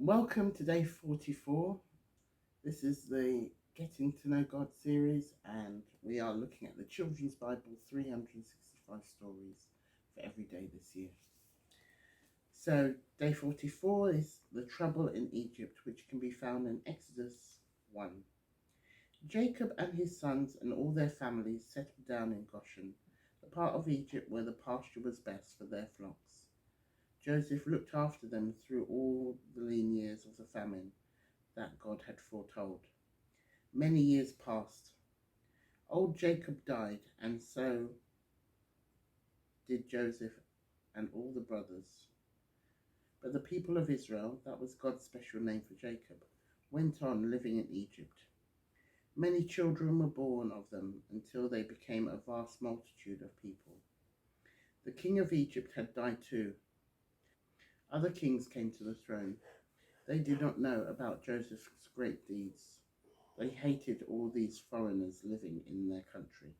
Welcome to day 44. This is the Getting to Know God series, and we are looking at the Children's Bible 365 stories for every day this year. So, day 44 is the trouble in Egypt, which can be found in Exodus 1. Jacob and his sons and all their families settled down in Goshen, the part of Egypt where the pasture was best for their flocks. Joseph looked after them through all the lean years of the famine that God had foretold. Many years passed. Old Jacob died, and so did Joseph and all the brothers. But the people of Israel, that was God's special name for Jacob, went on living in Egypt. Many children were born of them until they became a vast multitude of people. The king of Egypt had died too. Other kings came to the throne. They did not know about Joseph's great deeds. They hated all these foreigners living in their country.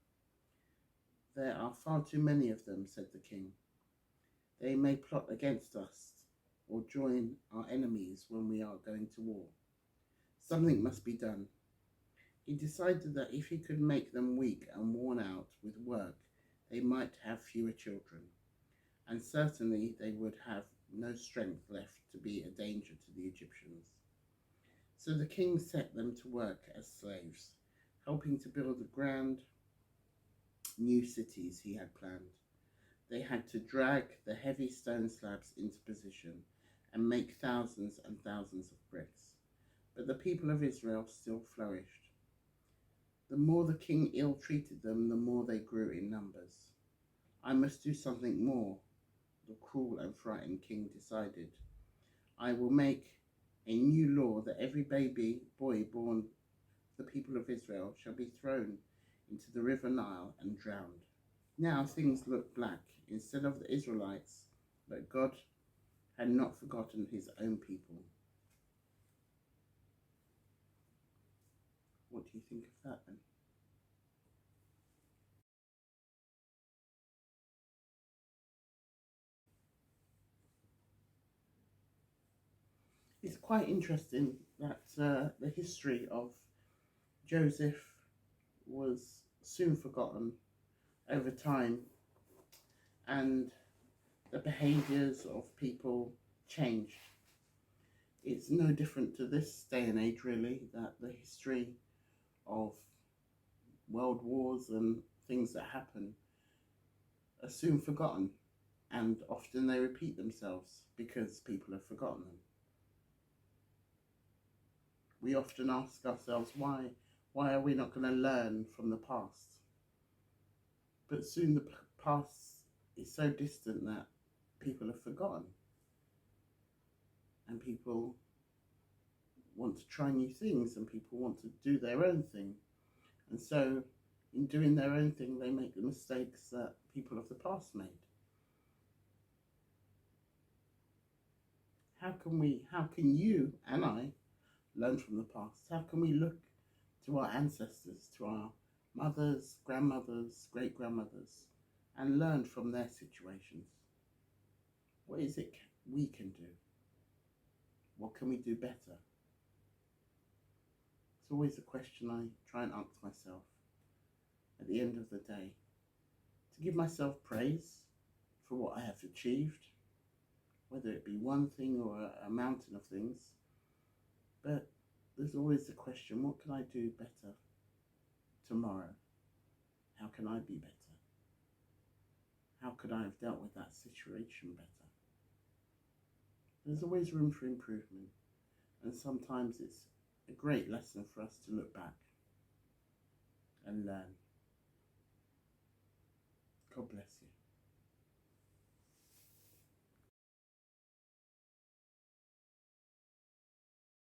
There are far too many of them, said the king. They may plot against us or join our enemies when we are going to war. Something must be done. He decided that if he could make them weak and worn out with work, they might have fewer children, and certainly they would have no strength left to be a danger to the Egyptians. So the king set them to work as slaves, helping to build the grand new cities he had planned. They had to drag the heavy stone slabs into position and make thousands and thousands of bricks. But the people of Israel still flourished. The more the king ill-treated them, the more they grew in numbers. I must do something more, the cruel and frightened king decided. I will make a new law that every boy born the people of Israel shall be thrown into the river Nile and drowned. Now things looked black. Instead of the Israelites, but God had not forgotten his own people. What do you think of that then? It's quite interesting that the history of Joseph was soon forgotten over time, and the behaviours of people changed. It's no different to this day and age, really, that the history of world wars and things that happen are soon forgotten, and often they repeat themselves because people have forgotten them. We often ask ourselves, why are we not going to learn from the past? But soon the past is so distant that people have forgotten, and people want to try new things, and people want to do their own thing. And so in doing their own thing, they make the mistakes that people of the past made. How can you and I learn from the past? How can we look to our ancestors, to our mothers, grandmothers, great-grandmothers, and learn from their situations? What is it we can do? What can we do better? It's always a question I try and ask myself at the end of the day. To give myself praise for what I have achieved, whether it be one thing or a mountain of things. But there's always the question, what can I do better tomorrow? How can I be better? How could I have dealt with that situation better? There's always room for improvement, and sometimes it's a great lesson for us to look back and learn. God bless you.